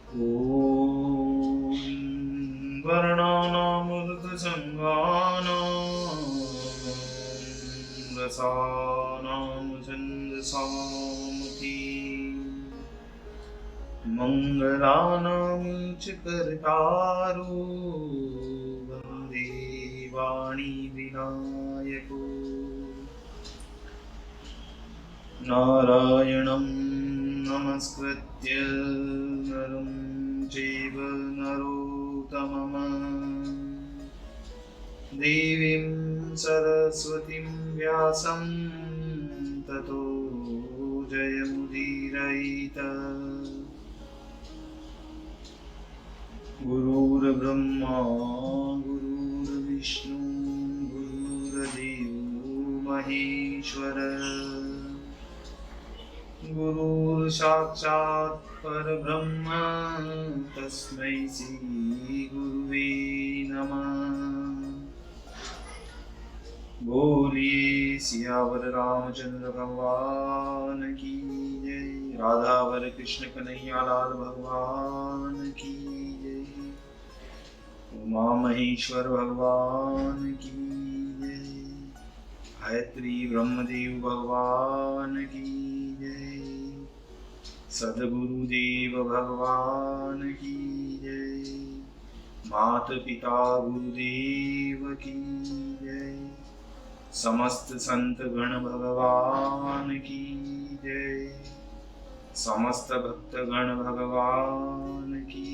ॐ वर्णानामृतसङ्गानां रसानां छन्दसामपि मङ्गलानां च कर्तारो वन्दे वाणी विनायको नारायणं नमस्कृत्य नरं चैव नरोत्तमं देवीं सरस्वतीं व्यासं ततो जयमुदीरयेत्। गुरुर्ब्रह्मा गुरुर्विष्णु गुरुर्देवो महेश्वर गुरुर्साक्षात् परब्रह्म तस्मै श्री गुरुवे नमः। बोलिए सियावर रामचंद्र भगवान की जय, राधावर कृष्ण कन्हैया लाल भगवान की जय, उमा महेश्वर भगवान की जय, गायत्री ब्रह्मदेव भगवान की जय, सद्गुरुदेव भगवान की जय, मात पिता गुरुदेव की जय, समस्त संत गण भगवान की जय, समस्त भक्त गण भगवान की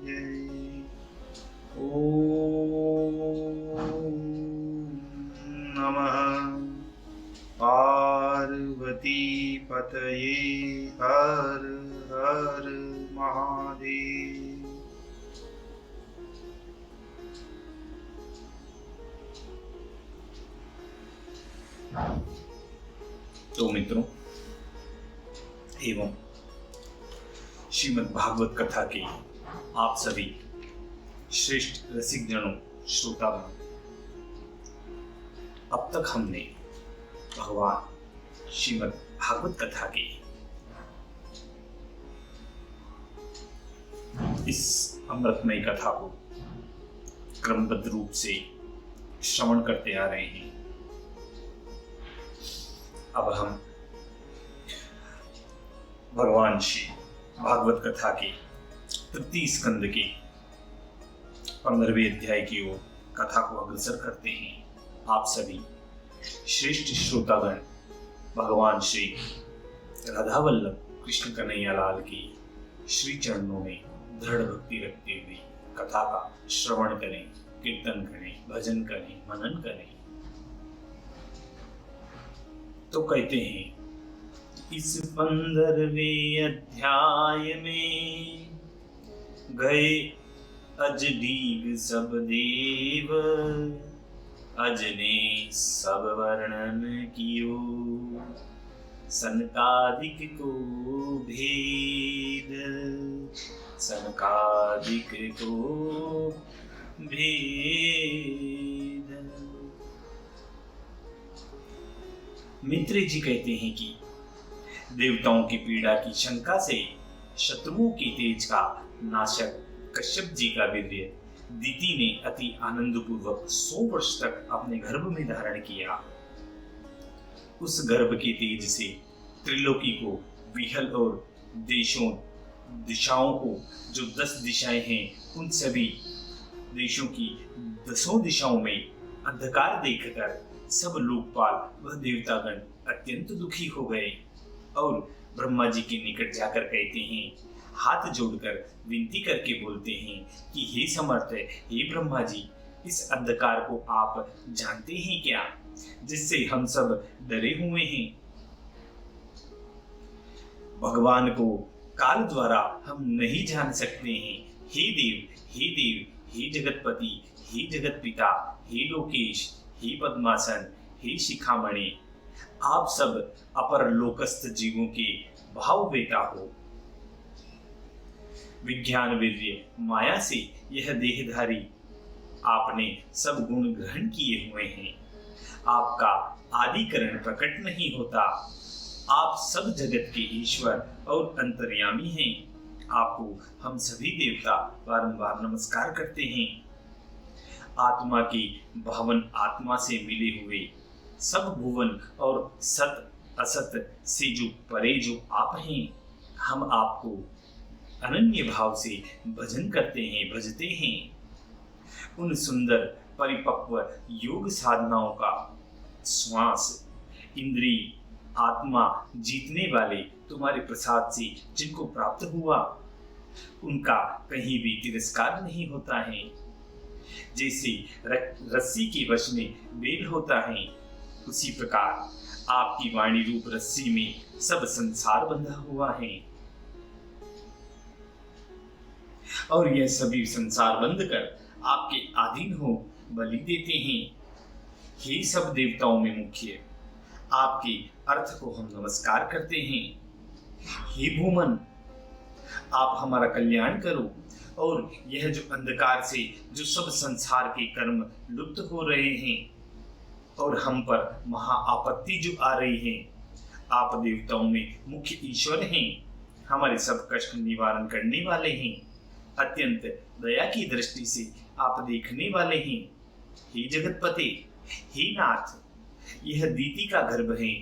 जय। ओम नमः पार्वती पतये हर हर महादेव। तो मित्रों एवं श्रीमद् भागवत कथा के आप सभी श्रेष्ठ रसिक जनों श्रोतागण, अब तक हमने भगवान श्रीमद् भागवत कथा के इस अमृतमय कथा को क्रमबद्ध रूप से श्रवण करते आ रहे हैं। अब हम भगवान श्री भागवत कथा के तृतीय स्कंद के 15वें अध्याय की ओर कथा को अग्रसर करते हैं। आप सभी श्रेष्ठ श्रोतागण भगवान श्री राधा वल्लभ कृष्ण कन्हैया लाल की श्री चरणों में दृढ़ भक्ति रखते हुए कथा का श्रवण करें, कीर्तन करें, भजन करें, मनन करें। तो कहते हैं, इस 15वें अध्याय में गए अजडीग सब देव, अजने सब वर्णन कियो, सनकादिक को भेद, सनकादिक को भेद। मित्र जी कहते हैं कि देवताओं की पीड़ा की शंका से शत्रुओं के तेज का नाशक कश्यप जी का वीर्य दीति ने अति आनंद पूर्वक 100 वर्ष तक अपने गर्भ में धारण किया। उस गर्भ के तेज से त्रिलोकी को विहल और दिशाओं को जो 10 दिशाएं हैं, उन सभी देशों की 10 दिशाओं में अंधकार देखकर सब लोकपाल व देवतागण अत्यंत दुखी हो गए और ब्रह्मा जी के निकट जाकर कहते हैं, हाथ जोड़कर विनती करके बोलते हैं कि हे समर्थ, हे ब्रह्मा जी, इस अंधकार को आप जानते हैं क्या, जिससे हम सब डरे हुए हैं। भगवान को काल द्वारा हम नहीं जान सकते हैं। हे देव, हे देव, हे जगतपति, हे जगत पिता, हे लोकेश, हे पद्मासन, हे शिखामणि, आप सब अपर लोकस्थ जीवों के भाव बेटा हो। विज्ञान वीर्य माया से यह देहधारी आपने सब गुण ग्रहण किए हुए हैं। आपका आदिकरण प्रकट नहीं होता। आप सब जगत के ईश्वर और अंतर्यामी हैं। आपको हम सभी देवता बारंबार नमस्कार करते हैं। आत्मा की भावन आत्मा से मिले हुए सब भुवन और सत असत से जो परे जो आप हैं, हम आपको अनन्य भाव से भजन करते हैं, भजते हैं। उन सुंदर परिपक्व योग साधनाओं का श्वास इंद्रिय आत्मा जीतने वाले तुम्हारे प्रसाद से जिनको प्राप्त हुआ, उनका कहीं भी तिरस्कार नहीं होता है। जैसे रस्सी के वश में बेल होता है, उसी प्रकार आपकी वाणी रूप रस्सी में सब संसार बंधा हुआ है और यह सभी संसार बंद कर आपके अधीन हो बलि देते हैं। हे सब देवताओं में मुख्य, आपके अर्थ को हम नमस्कार करते हैं। हे भूमन, आप हमारा कल्याण करो और यह जो अंधकार से जो सब संसार के कर्म लुप्त हो रहे हैं और हम पर महा आपत्ति जो आ रही है, आप देवताओं में मुख्य ईश्वर हैं, हमारे सब कष्ट निवारण करने वाले हैं, अत्यंत दया की दृष्टि से आप देखने वाले हैं। हे जगतपते, हे नाथ, यह दीति का गर्भ है,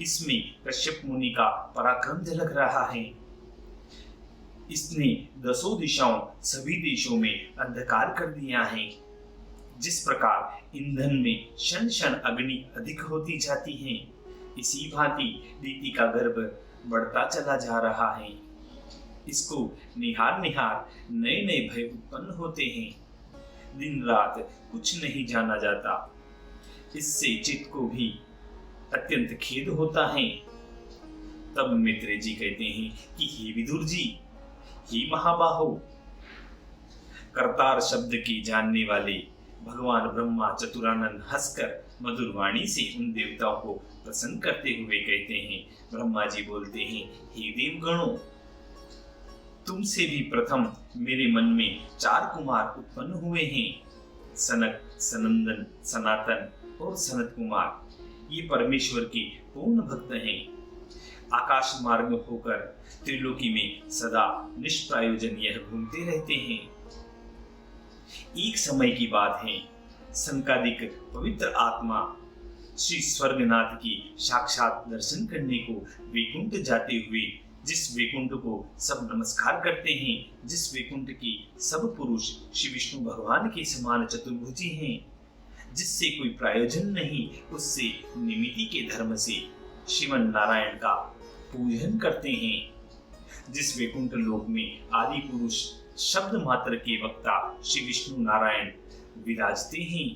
इसमें कश्यप मुनि का पराक्रम झलक रहा है। इसने दसों दिशाओं सभी देशों में अंधकार कर दिया है। जिस प्रकार ईंधन में क्षण क्षण अग्नि अधिक होती जाती है, इसी भांति दीति का गर्भ बढ़ता चला जा रहा है। इसको निहार निहार नए नए भय उत्पन्न होते हैं। दिन रात कुछ नहीं जाना जाता। इससे चित्त को भी अत्यंत खेद होता है। तब मैत्रेय जी कहते हैं कि हे विदुर जी, हे महाबाहो, करतार शब्द की जानने वाले भगवान ब्रह्मा चतुरानंद हंसकर मधुर वाणी से उन देवताओं को प्रसन्न करते हुए कहते हैं। ब्रह्मा जी बोलते हैं, हे देवगणों, तुमसे भी प्रथम मेरे मन में 4 कुमार उत्पन्न हुए हैं, सनक, सनंदन, सनातन और सनत कुमार। ये परमेश्वर के पूर्ण भक्त हैं। आकाश मार्ग होकर त्रिलोकी में सदा निष्प्रयोजन यह घूमते रहते हैं। एक समय की बात है, सनकादिक पवित्र आत्मा श्री स्वर्गनाथ की साक्षात दर्शन करने को वैकुंठ जाते हुए, जिस वैकुंठ को सब नमस्कार करते हैं, जिस वैकुंठ की सब पुरुष श्री विष्णु भगवान के समान चतुर्भुजी हैं, जिससे कोई प्रयोजन नहीं, उससे निमित्ति के धर्म से श्रीमन नारायण का पूजन करते हैं। जिस वैकुंठ लोक में आदि पुरुष शब्द मात्र के वक्ता श्री विष्णु नारायण विराजते हैं,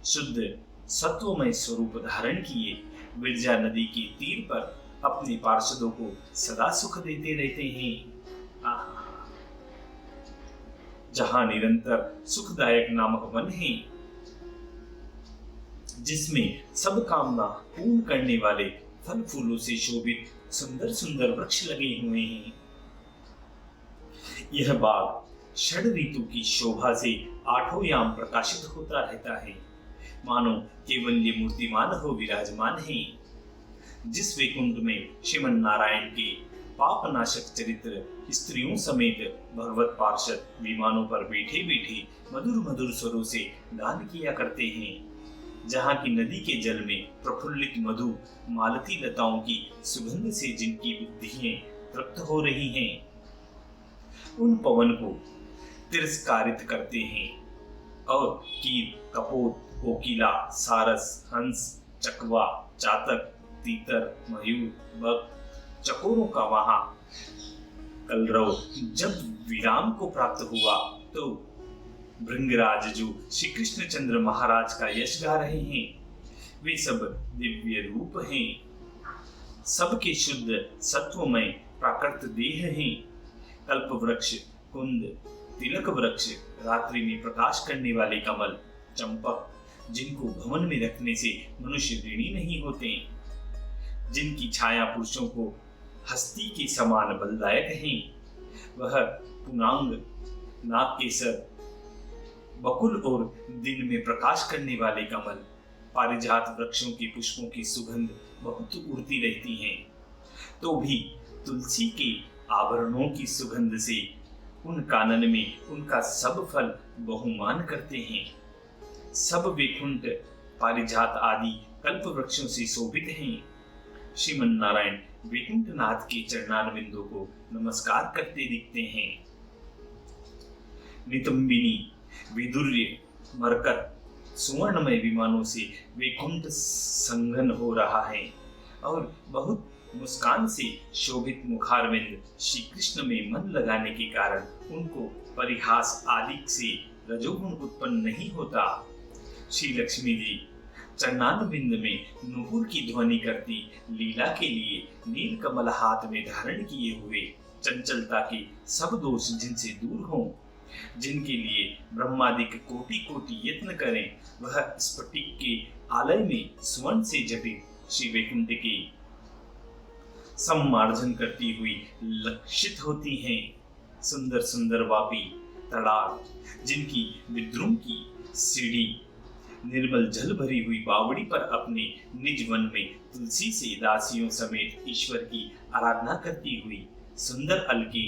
शुद्ध सत्वमय स्वरूप धारण किए विरजा नदी के तीर पर अपने पार्षदों को सदा सुख देते रहते हैं। जहां निरंतर सुखदायक नामक वन है, जिसमें सब कामना पूर्ण करने वाले फल फूलों से शोभित सुंदर सुंदर वृक्ष लगे हुए हैं। यह बाग षड ऋतु की शोभा से 8 याम प्रकाशित होता रहता है, मानो केवल ये मूर्तिमान हो विराजमान है। जिस वैकुंठ में श्रीमन नारायण के पापनाशक चरित्र स्त्रियों समेत भगवत पार्षद विमानों पर बैठे बैठे मधुर मधुर स्वरों से गान किया करते हैं, जहाँ की नदी के जल में प्रफुल्लित मधु मालती लताओं की सुगंध से जिनकी बुद्धियां तृप्त हो रही हैं, उन पवन को तिरस्कारित करते हैं और कीट, कपोत, कोकिला, सारस, हंस, चकवा, चातक, तीतर, मयूर, बग, चकोरों का वहां कलरव जब विराम को प्राप्त हुआ तो भृंगराज जो श्री कृष्णचंद्र महाराज का यश गा रहे हैं, वे सब दिव्य रूप हैं, सबके शुद्ध सत्वमय प्राकृत देह हैं। कल्प वृक्ष, कुंद, तिलक वृक्ष, रात्रि में प्रकाश करने वाले कमल, चंपक, जिनको भवन में रखने से मनुष्य ऋणी नहीं होते, जिनकी छाया पुरुषों को हस्ती के समान बलदायक हैं, वह पुनांग, नागकेसर, बकुल और दिन में प्रकाश करने वाले कमल, पारिजात वृक्षों के पुष्पों की सुगंध बहुत उड़ती रहती हैं, तो भी तुलसी के आभरणों की सुगंध से उन कानन में उनका सब फल बहुमान करते हैं। सब वैकुंठ पारिजात आदि कल्प वृक्षों से शोभित हैं। श्रीमन नारायण वैकुंठ नाथ के चरणारविंदों को नमस्कार करते दिखते हैं। नितंबिनी, विदुर्य, मरकत, सुवर्णमय विमानों से वैकुंठ संघन हो रहा है और बहुत मुस्कान से शोभित मुखारविंद श्री कृष्ण में मन लगाने के कारण उनको परिहास आदि से रजोगुण उत्पन्न नहीं होता। श्री लक्ष्मी जी चरणारविंद में नुपुर की ध्वनि करती लीला के लिए नील कमल हाथ में धारण किए हुए चंचलता के सब दोष जिनसे दूर हों, जिनके लिए ब्रह्मादिक कोटि कोटि यत्न करें, वह स्फटिक के आलय में स्वर्ण से जटित श्री वैकुंठ के सम्मार्जन करती हुई लक्षित होती हैं। सुंदर सुंदर वापी तड़ाग, जिनकी विद्रुम की सीढ़ी निर्मल जल भरी हुई बावड़ी पर अपने निज वन में तुलसी से दासियों समेत ईश्वर की आराधना करती हुई सुंदर अलके,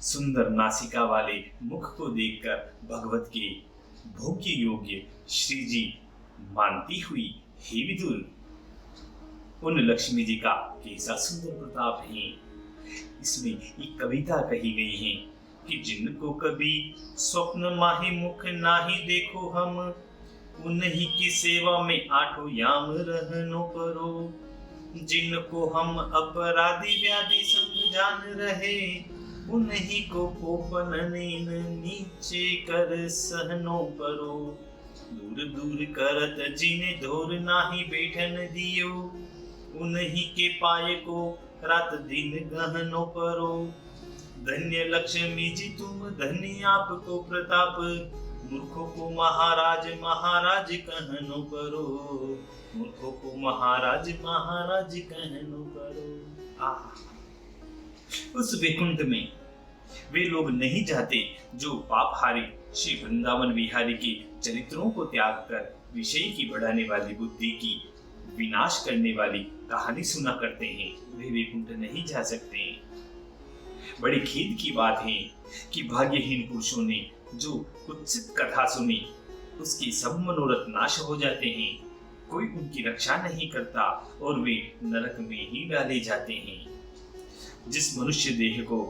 सुंदर नासिका वाले मुख को देखकर भगवत के भोग्य योग्य श्री जी मानती हुई हे विदुर, उन लक्ष्मी जी का कैसा सुंदर प्रताप है। इसमें एक कविता कही गई है कि जिनको कभी स्वप्न माही मुख नाही देखो हम, उन्हीं की सेवा में आठों याम रहनो परो। जिनको हम अपराधी व्याधि संग जान रहे, उन्हीं को कोपन नैन नीचे कर सहनो परो। दूर दूर करत जिने धोर नाही बैठन दियो, उन्हीं के पाए को रात दिन गहनो परो। धन्य लक्ष्मी जी तुम, धन्य आपको प्रताप, मूर्खों को महाराज महाराज कहनो परो। मूर्खों को महाराज महाराज कहनो परो। उस वैकुंठ में वे लोग नहीं जाते जो पापहारी श्री वृंदावन विहारी के चरित्रों को त्याग कर विषय की बढ़ाने वाली बुद्धि की विनाश करने वाली कहानी सुना करते हैं, वे वैकुंठ नहीं जा सकते। बड़ी खेद की बात है कि भाग्यहीन पुरुषों ने जो कुत्सित कथा सुनी, उसके सब मनोरथ नाश हो जाते हैं। कोई उनकी रक्षा नहीं करता और वे नरक में ही डाले जाते हैं। जिस मनुष्य देह को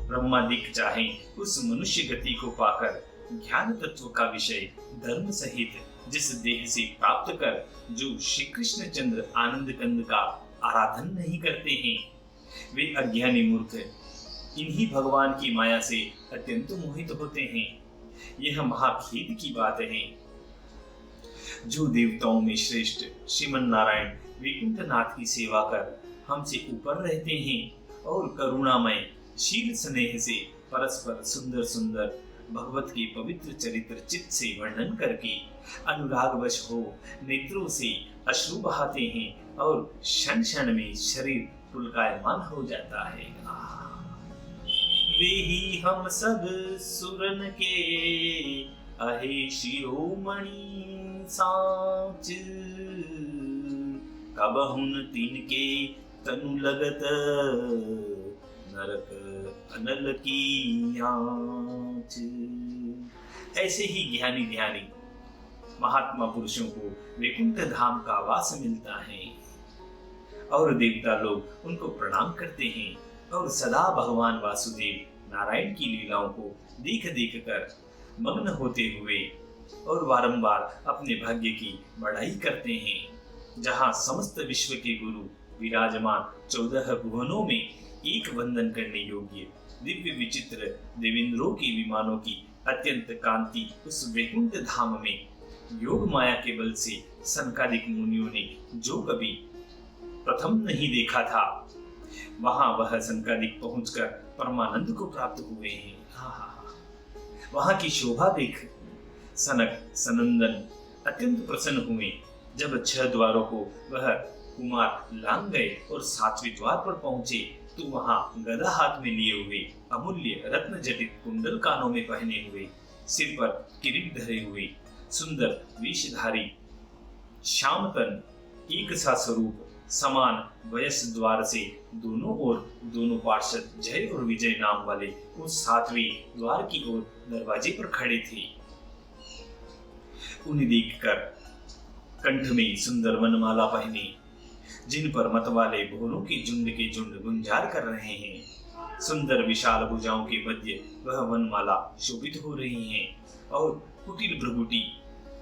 ब्रह्मा दिख चाहे, उस मनुष्य गति को पाकर ज्ञान तत्व का विषय धर्म सहित जिस देह से प्राप्त कर जो श्री कृष्ण चंद्र आनंद कंद का आराधन नहीं करते हैं, वे अज्ञानी मूर्ख इन्हीं भगवान की माया से अत्यंत मोहित होते हैं। यह महाखेद की बात है। जो देवताओं में श्रेष्ठ श्रीमन नारायण वैकुंठ नाथ की सेवा कर हमसे ऊपर रहते हैं और करुणामय शील स्नेह से परस्पर सुंदर सुंदर भगवत के पवित्र चरित्र चित्त से वर्णन करके अनुरागवश हो नेत्रों से अश्रु बहाते हैं और क्षण क्षण में शरीर पुलकायमान हो जाता है। वे ही हम सब सुरन के अहे शिरोमणि साच, कबहुन तिनके तनु लगत नरक अनल की आँच। ऐसे ही ज्ञानी ध्यानी महात्मा पुरुषों को वैकुंठ धाम का वास मिलता है और देवता लोग उनको प्रणाम करते हैं और सदा भगवान वासुदेव नारायण की लीलाओं को देख देख कर मग्न होते हुए और बारंबार अपने भाग्य की बढ़ाई करते हैं। जहाँ समस्त विश्व के गुरु विराजमान 14 भुवनों में एक वंदन करने योग्य दिव्य विचित्र देवेंद्रों के विमानों की अत्यंत कांति उस वैकुंठ धाम में योग माया के बल से सनकादिक मुनियों ने जो कभी प्रथम नहीं देखा था, वहां वह सनकादिक पहुंचकर परमानंद को प्राप्त हुए हैं। वहां की शोभा देख सनक सनंदन अत्यंत प्रसन्न हुए। जब 6 द्वारों को वह कुमार लांग गए और 7वें द्वार पर पहुंचे तो वहां गदा हाथ में लिए हुए अमूल्य रत्न जटित कुंडल कानों में पहने हुए, सिर पर किरीट धरे हुए सुंदर वेशधारी श्याम तन एक सा स्वरूप समान वयस द्वार से दोनों ओर दोनों पार्षद जय और विजय नाम वाले उस 7वें द्वार की ओर दरवाजे पर खड़े थे। उन्हें देखकर कंठ में सुंदर वनमाला पहने, जिन पर मतवाले भोरों के झुंड गुंजार कर रहे हैं, सुंदर विशाल भुजाओं के मध्य वह वनमाला शोभित हो रही है और कुटिल भ्रुकुटी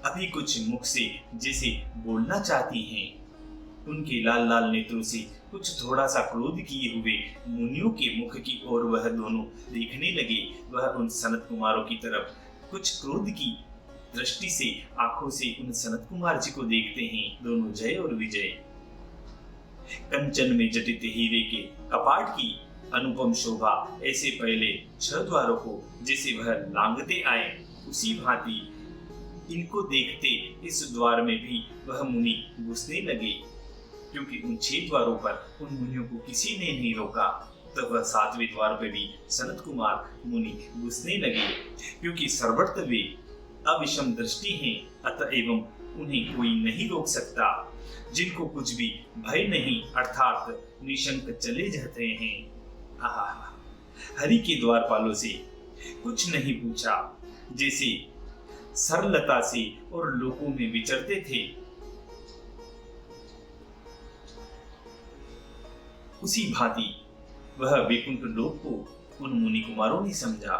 अभी कुछ मुख से जैसे बोलना चाहती हैं। उनके लाल लाल नेत्रों से कुछ थोड़ा सा क्रोध किए हुए मुनियों के मुख की ओर वह दोनों देखने लगे। वह उन सनत कुमारों की तरफ कुछ क्रोध की दृष्टि से आंखों से उन सनत कुमार जी को देखते हैं। दोनों जय और विजय कंचन में जटित हीरे के कपाट की अनुपम शोभा ऐसे पहले 6 द्वारों को जैसे वह लांघते आए, उसी भांति इनको देखते इस द्वार में भी वह मुनि घुसने लगे, क्योंकि उन 6 द्वारों पर उन मुनियों को किसी ने नहीं रोका। तब वह 7वें द्वार पर भी सनत कुमार मुनि घुसने लगे, क्योंकि सर्वत्र वे अविषम दृष्टि हैं, अतएव उन्हें कोई नहीं रोक सकता। जिनको कुछ भी भय नहीं अर्थात निशंक चले जाते हैं। हरि के द्वारपालों से कुछ नहीं पूछा, जैसे सरलता से और लोकों में विचरते थे, उसी भांति वह वैकुंठ लोक को उन मुनि कुमारों ने समझा।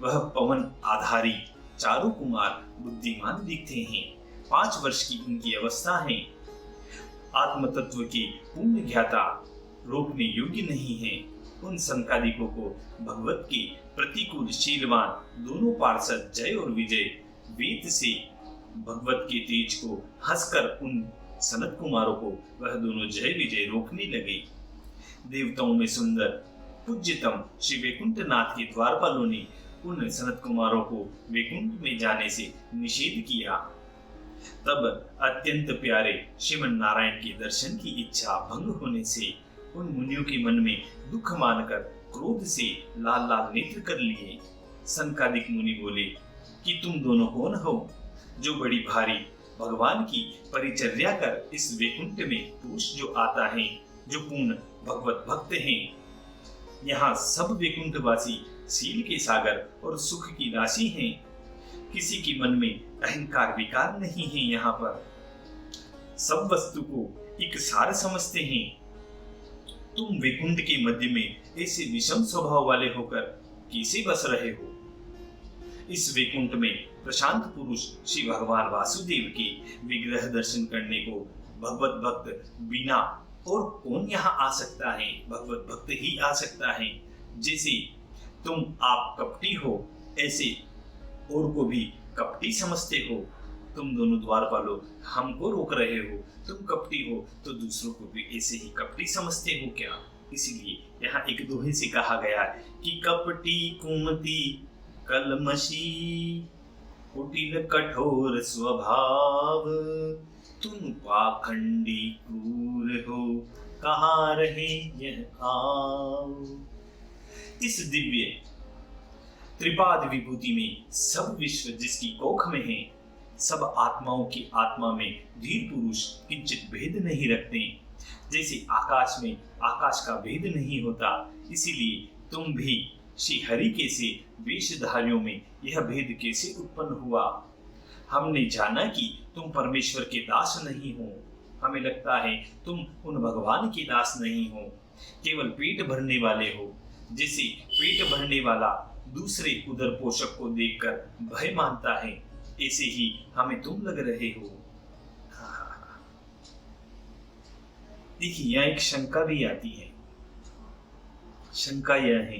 वह पवन आधारी चारों कुमार बुद्धिमान दिखते हैं। 5 वर्ष की उनकी अवस्था है। आत्म तत्व के पूर्ण ज्ञाता, रोकने योग्य नहीं है। उन संकादिकों को भगवत के प्रतिकूल शीलवान दोनों पार्षद जय और विजय वेद से भगवत के तेज को हंसकर उन सनत कुमारों को वह दोनों जय विजय रोकने लगे। देवताओं में सुंदर पूज्यतम श्री वैकुंठ नाथ के द्वारपालों ने उन सनत कुमारों को वैकुंठ में जाने से निषेध किया। तब अत्यंत प्यारे श्रीमन नारायण के दर्शन की इच्छा भंग होने से उन मुनियों के मन में दुख मानकर क्रोध से लाल लाल नेत्र कर लिए। संकादिक मुनि बोले कि तुम दोनों कौन हो, जो बड़ी भारी भगवान की परिचर्या कर इस वैकुंठ में पुरुष जो आता है, जो पूर्ण भगवत भक्त हैं। यहाँ सब वैकुंठवासी सील के सागर और सुख की राशि हैं। किसी के मन में अहंकार विकार नहीं है। यहाँ पर सब वस्तु को एक सार समझते हैं। तुम वैकुंठ के मध्य में ऐसे विषम स्वभाव वाले होकर कैसे बस रहे हो? इस वैकुंठ में प्रशांत पुरुष श्री भगवान वासुदेव के विग्रह दर्शन करने को भगवत भक्त बिना और कौन यहाँ आ सकता है? भगवत भक्त ही आ सकता है। जैसे तुम आप कपटी हो, ऐसे और को भी कपटी समझते हो। तुम दोनों द्वारपालों हमको रोक रहे हो, तुम कपटी हो तो दूसरों को भी ऐसे ही कपटी समझते हो क्या? इसीलिए यहाँ एक दोहे से कहा गया है कि कपटी कुमति कलमशी कुटिल कठोर स्वभाव, तुम पाखंडी क्रूर हो कहाँ रहे यह आओ। इस दिव्य त्रिपाद विभूति में सब विश्व जिसकी कोख में है, सब आत्माओं की आत्मा में धीर पुरुष किंचित भेद नहीं रखते। जैसे आकाश में आकाश का भेद नहीं होता, इसीलिए तुम भी श्री हरि के से वेशधारियों में यह भेद कैसे उत्पन्न हुआ? हमने जाना कि तुम परमेश्वर के दास नहीं हो। हमें लगता है तुम उन भगवान के दास नहीं हो, केवल पेट भरने वाले हो। जैसे पेट भरने वाला दूसरे उदर पोषक को देखकर भय मानता है, ऐसे ही हमें तुम लग रहे हो। देखिए, यहाँ एक शंका भी आती है। शंका यह है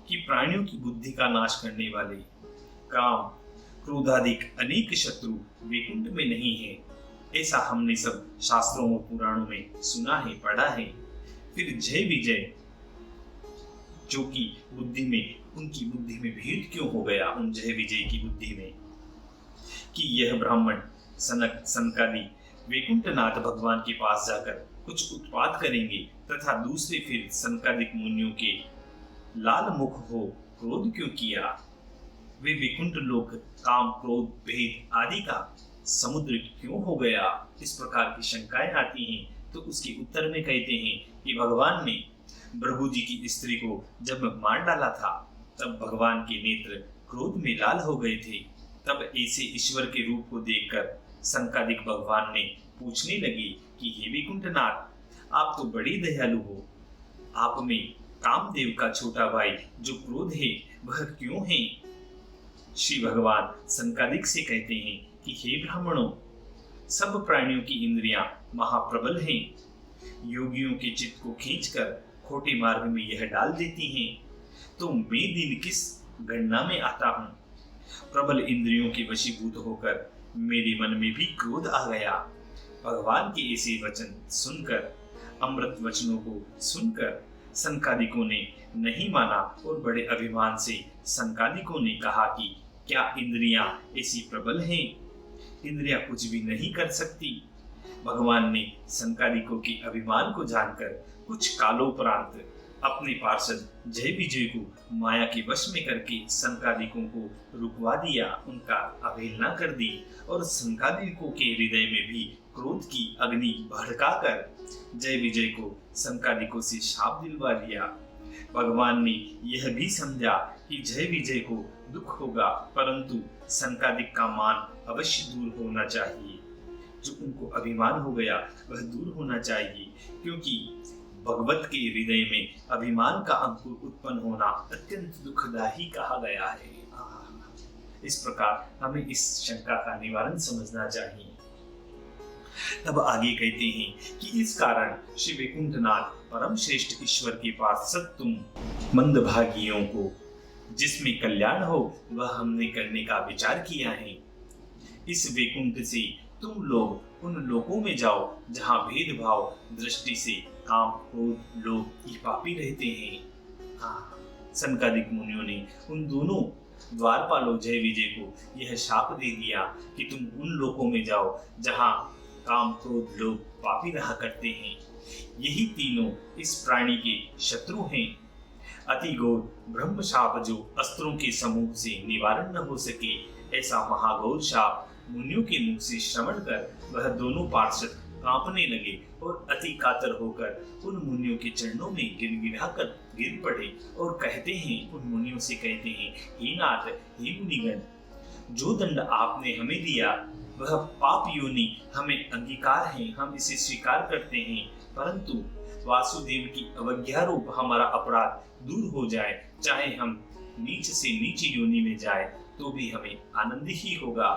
कि प्राणियों की बुद्धि का नाश करने वाले काम क्रोधाधिक अनेक शत्रु वैकुंठ में नहीं है। ऐसा हमने सब शास्त्रों और पुराणों में सुना है, पढ़ा है। फिर जय विजय जो कि बुद्धि में, उनकी बुद्धि में भेद क्यों हो गया? उन जय विजय की बुद्धि में कि यह ब्राह्मण सनक सनकादि वैकुंठनाथ भगवान के पास जाकर कुछ उत्पात करेंगे तथा दूसरे फिर सनकादिक मुनियों के लाल मुख हो क्रोध क्यों किया? वे वैकुंठ लोक काम क्रोध भेद आदि का समुद्र क्यों हो गया? इस प्रकार की शंकाएं आती हैं। तो उसके उत्तर में कहते हैं कि भगवान ने भृगु जी की स्त्री को जब मार डाला था तब भगवान के नेत्र क्रोध में लाल हो गए थे। तब ऐसे ईश्वर के रूप को देखकर संकादिक भगवान ने पूछने लगे कि हे वैकुंठनाथ, आप तो बड़े दयालु हो, आप में कामदेव का छोटा भाई जो क्रोध है वह क्यों है? श्री भगवान संकादिक से कहते हैं कि हे ब्राह्मणों, सब प्राणियों की इंद्रियां महाप्रबल हैं, योगियों के चित्त को खींचकर खोटे मार्ग में यह डाल देती हैं, तो मैं दिन किस गणना में आता हूँ? प्रबल इंद्रियों के वशीभूत होकर मेरे मन में भी क्रोध आ गया। भगवान के ऐसे वचन सुनकर, अमृत वचनों को सुनकर संकादिकों ने नहीं माना और बड़े अभिमान से संकादिकों ने कहा कि क्या इंद्रियां ऐसी प्रबल हैं? इंद्रियां कुछ भी नहीं कर सकती। भगवान ने संकादिकों के अभिमान को जानकर कुछ कालोपरांत अपने पार्षद जय विजय को माया के वश में करके संकादिकों को रुकवा दिया, उनका अवहेलना कर दी और संकादिकों के हृदय में भी क्रोध की अग्नि भड़काकर जय विजय को संकादिकों से शाप दिलवा दिया। भगवान ने यह भी समझा कि जय विजय को दुख होगा, परंतु संकादिक का मान अवश्य दूर होना चाहिए। जो उनको अभिमान हो गया वह दूर होना चाहिए, क्योंकि भगवत के हृदय में अभिमान का अंकुर उत्पन्न होना अत्यंत दुखदायी कहा गया है। इस प्रकार हमें इस शंका का निवारण समझना चाहिए। तब आगे कहते हैं कि इस कारण श्री वैकुंठनाथ परम श्रेष्ठ ईश्वर के पास सत तुम मंदभागियों को जिसमें कल्याण हो वह हमने करने का विचार किया है। इस वैकुंठ से तुम लोग उन लोकों में जाओ जहाँ भेदभाव दृष्टि से काम क्रोध लोभ ये पापी रहते हैं। संकादिक मुनियों ने उन दोनों द्वारपालों जय विजय को यह शाप दे दिया कि तुम उन लोकों में जाओ जहाँ काम क्रोध लोभ पापी रहा करते हैं। यही तीनों इस प्राणी के शत्रु हैं। अति घोर ब्रह्म शाप जो अस्त्रों के समूह से निवारण न हो सके, ऐसा महाघोर शाप मुनियों के मुख से श्रवण कर वह दोनों पार्षद कांपने लगे और अति कातर होकर उन मुनियों के चरणों में गिड़गिड़ा कर गिर पड़े और कहते हैं, उन मुनियों से कहते हैं, हे नाथ, हे मुनिगण, जो दंड आपने हमें दिया वह पाप योनि हमें अंगीकार है, हम इसे स्वीकार करते हैं, परंतु वासुदेव की अवज्ञा रूप हमारा अपराध दूर हो जाए, चाहे हम नीच से नीच योनि में जाए तो भी हमें आनंद ही होगा।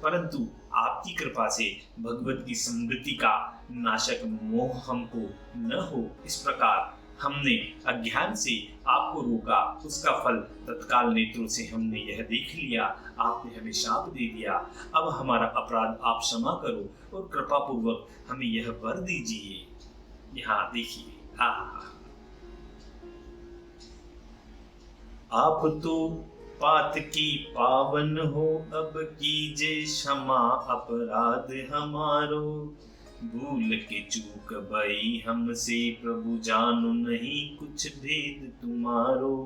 परंतु आपकी कृपा से भगवत की समृद्धि का नाशक मोह हमको न हो, इस प्रकार हमने अज्ञान से आपको रोका, उसका फल तत्काल नेत्रों से हमने यह देख लिया, आपने हमें शाप दे दिया। अब हमारा अपराध आप क्षमा करो और कृपा पूर्वक हमें यह वर दीजिए। यहाँ देखिए, आप तो पात की पावन हो, अब कीजे क्षमा अपराध हमारो, भूल के चूक भई हमसे प्रभु जानु नहीं कुछ भेद तुम्हारो,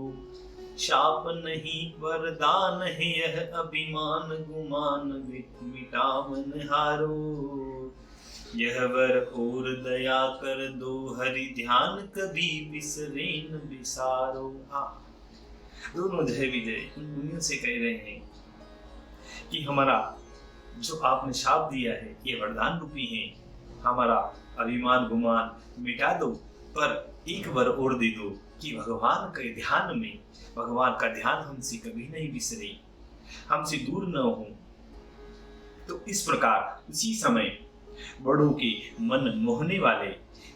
शाप नहीं वरदान है यह अभिमान गुमान मिटावन हारो, यह वर और दया कर दो हरि ध्यान कभी बिसरे न बिसारो। दोनों जय विजय उन मुनियों से कह रहे हैं कि हमारा जो आपने शाप दिया है ये वरदान रूपी है, हमारा अभिमान गुमान मिटा दो, पर एक वर और दे दो कि भगवान के ध्यान में, भगवान का ध्यान हमसे कभी नहीं बिसरे, हमसे दूर न हो। तो इस प्रकार उसी समय बड़ों के मन मोहने वाले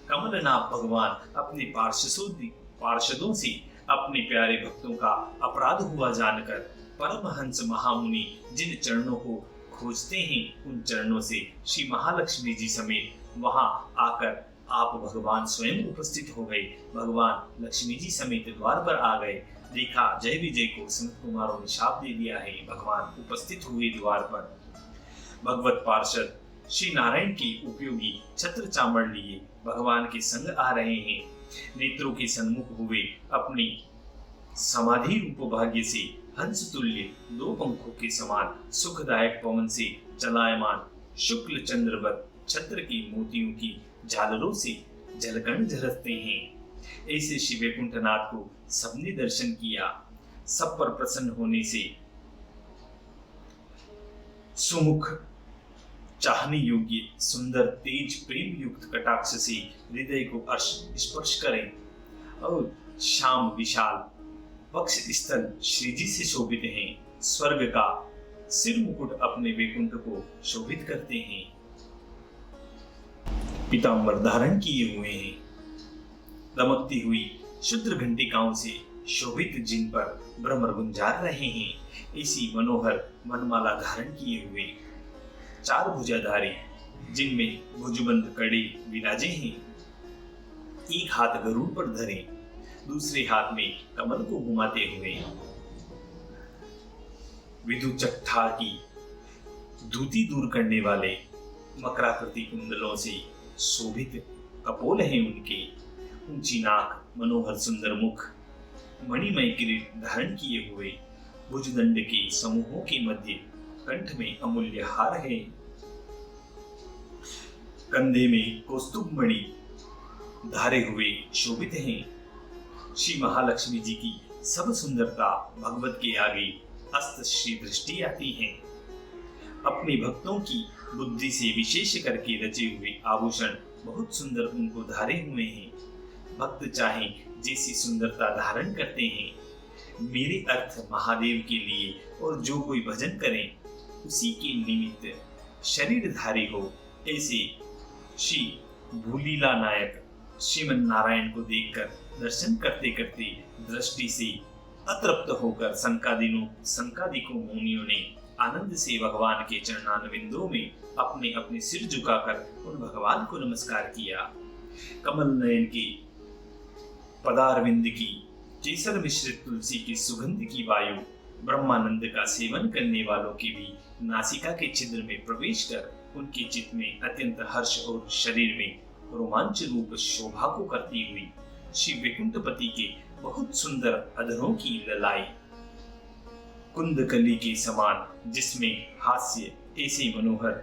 कमलनाथ भगवान अपने पार्षदों से अपने प्यारे भक्तों का अपराध हुआ जानकर परमहंस महामुनि जिन चरणों को खोजते हैं उन चरणों से श्री महालक्ष्मी जी समेत वहां आकर आप भगवान स्वयं उपस्थित हो गए। भगवान लक्ष्मी जी समेत द्वार पर आ गए। देखा जय विजय को सनत कुमारों ने शाप दे दिया है। भगवान उपस्थित हुए द्वार पर। भगवत पार्षद श्री नारायण के उपयोगी छत्र चामड़ लिए भगवान के संग आ रहे हैं। नेत्रों के सन्मुख हुए अपनी समाधि रूप भाग्य से हंस तुल्य दो पंखों के समान सुखदायक पवन से चलायमान शुक्ल चंद्रवत छत्र की मोतियों की झालरों से जलकण झलकते हैं। ऐसे श्री वैकुंठनाथ को सबने दर्शन किया। सब पर प्रसन्न होने से सुमुख चाहने योग्य सुंदर तेज प्रेम युक्त कटाक्ष से हृदय को स्पर्श करें और श्याम विशाल वक्ष स्थल श्रीजी से शोभित हैं। स्वर्ग का सिर मुकुट अपने वैकुंठ को शोभित करते हैं। पीतांबर धारण किए हुए हैं। दमकती हुई शुद्र घंटिकाओं से शोभित जिन पर भ्रमर गुंजार रहे हैं, इसी मनोहर मनमाला धारण किए हुए 4 भुजाधारी जिनमें भुजबंद कड़े विराजे हैं। एक हाथ गरुड़ पर धरे, दूसरे हाथ में कमल को घुमाते हुए विदुचक्ठा की धूति दूर करने वाले मकराकृति कुंडलों से शोभित कपोल हैं उनके। ऊंची नाक, मनोहर सुंदर मुख, मणिमय किरीट धारण किए हुए भुजदंड के समूहों के मध्य कंठ में अमूल्य हार है। कंधे में कौस्तुभ मणि धारे हुए शोभित हैं। श्री महालक्ष्मी जी की सब सुंदरता भगवत के आगे अस्त श्री दृष्टि आती है। अपने भक्तों की बुद्धि से विशेष करके रचे हुए आभूषण बहुत सुंदर उनको धारे हुए हैं। भक्त चाहे जैसी सुंदरता धारण करते हैं। मेरे अर्थ महादेव के लिए, और जो कोई भजन करे उसी के निमित्त शरीरधारी हो। ऐसे श्री भूलीला नायक श्रीमन नारायण को देखकर दर्शन करते करते दृष्टि से अतृप्त होकर संकादिकों मुनियों ने आनंद से भगवान के चरणारविंदों में अपने अपने सिर झुकाकर उन भगवान को नमस्कार किया। कमल नयन के पदारविंद की केसर मिश्रित तुलसी की सुगंध की वायु ब्रह्मानंद का सेवन करने वालों की भी नासिका के छिद्र में प्रवेश कर उनके चित्त में अत्यंत हर्ष और शरीर में रोमांच रूप शोभा को करती हुई श्री वैकुंठपति के बहुत सुंदर अधरों की ललाई कुंदकली के समान, जिसमें हास्य ऐसे मनोहर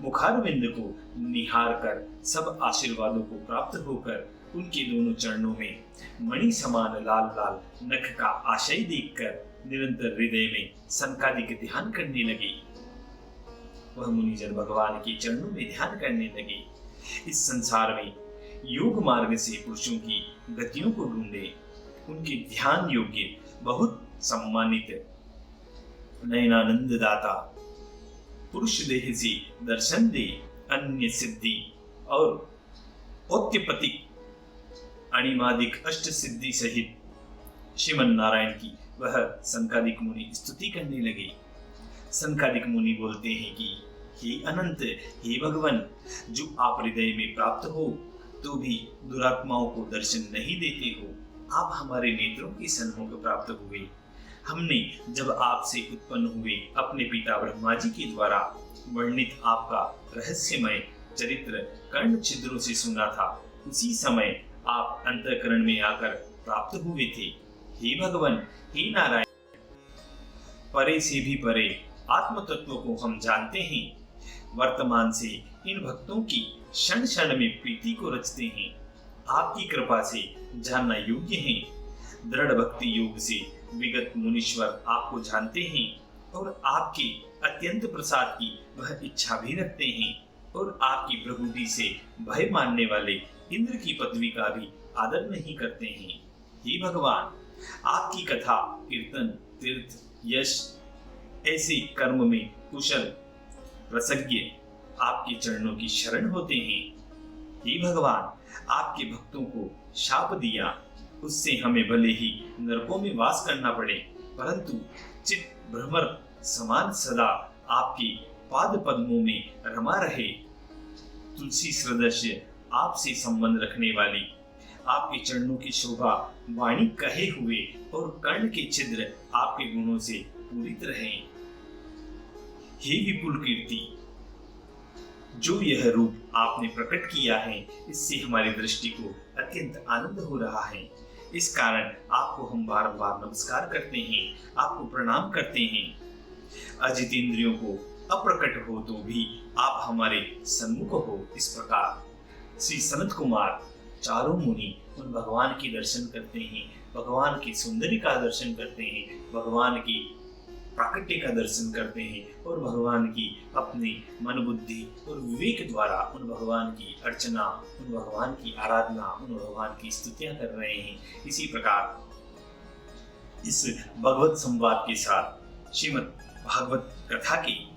मुखारविंद को निहार कर सब आशीर्वादों को प्राप्त होकर उनके दोनों चरणों में मणि समान लाल लाल नख का आशय देखकर निरंतर हृदय में संकादिक ध्यान करने लगे। वह मुनिजन भगवान के चरणों में ध्यान करने लगे। इस संसार में योग मार्ग से पुरुषों की गतियों को ढूंढे, उनके ध्यान योग्य बहुत सम्मानित नयनानंद दाता पुरुष देह से दर्शन दे अन्य सिद्धि और औत्त्यपतिक अणिमादिक अष्ट सिद्धि सहित श्रीमन नारायण की वह संकादिक मुनि स्तुति करने लगे। संकादिक मुनि बोलते हैं कि हे अनंत, हे भगवान, जो आप हृदय में प्राप्त हो तो भी दुरात्माओं को दर्शन नहीं देते हो। आप हमारे नेत्रों के सन्मुख प्राप्त हुए। हमने जब आपसे उत्पन्न हुए अपने पिता ब्रह्मा जी के द्वारा वर्णित आपका रहस्यमय चरित्र कर्ण छिद्रों से सुना था, उसी समय आप अंतःकरण में आकर प्राप्त हुए थे। हे भगवान, हे नारायण, परे से भी परे आत्म तत्व को हम जानते हैं। वर्तमान से इन भक्तों की क्षण क्षण में प्रीति को रचते हैं। आपकी कृपा से जानना योग्य है। दृढ़ भक्ति योग से विगत मुनीश्वर आपको जानते हैं और आपके अत्यंत प्रसाद की वह इच्छा भी रखते हैं और आपकी प्रभुति से भय मानने वाले इंद्र की पदवी का भी आदर नहीं करते हैं। हे भगवान, आपकी कथा, कीर्तन, तीर्थ, यश ऐसे कर्म में कुशल रसज्ञ आपके चरणों की शरण होते हैं। हे भगवान, आपके भक्तों को शाप दिया, उससे हमें भले ही नरकों में वास करना पड़े, परंतु चित्त भ्रमर समान सदा आपके पाद पद्मों में रमा रहे। तुलसी सदृश्य आपसे संबंध रखने वाली आपके चरणों की शोभा वाणी कहे हुए और कर्ण के छिद्र आपके गुणों से पूरित रहे। हे विपुल कीर्ति, जो यह रूप आपने प्रकट किया है, इससे हमारी दृष्टि को अत्यंत आनंद हो रहा है। इस कारण आपको हम बार-बार नमस्कार करते हैं, आपको प्रणाम करते हैं। अजित इंद्रियों को अप्रकट हो तो भी आप हमारे सन्मुख हो। इस प्रकार श्री सनत कुमार चारों मुनि उन भगवान के दर्शन करते हैं, भगवान की सौंदर्य का दर्शन करते हैं, भगवान की प्राकट्य का दर्शन करते हैं और भगवान की अपने मन बुद्धि और विवेक द्वारा उन भगवान की अर्चना, उन भगवान की आराधना, उन भगवान की स्तुतियां कर रहे हैं। इसी प्रकार इस भगवत संवाद के साथ श्रीमद् भागवत कथा की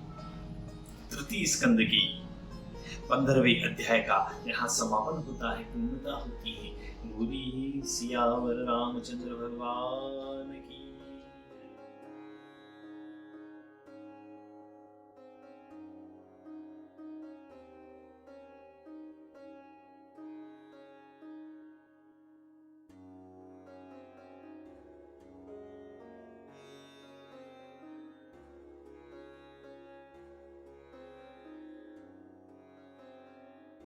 तृतीय स्कंद की 15वें अध्याय का यहाँ समापन होता है, पूर्णता होती है। बोलिए सियावर रामचंद्र भगवान की।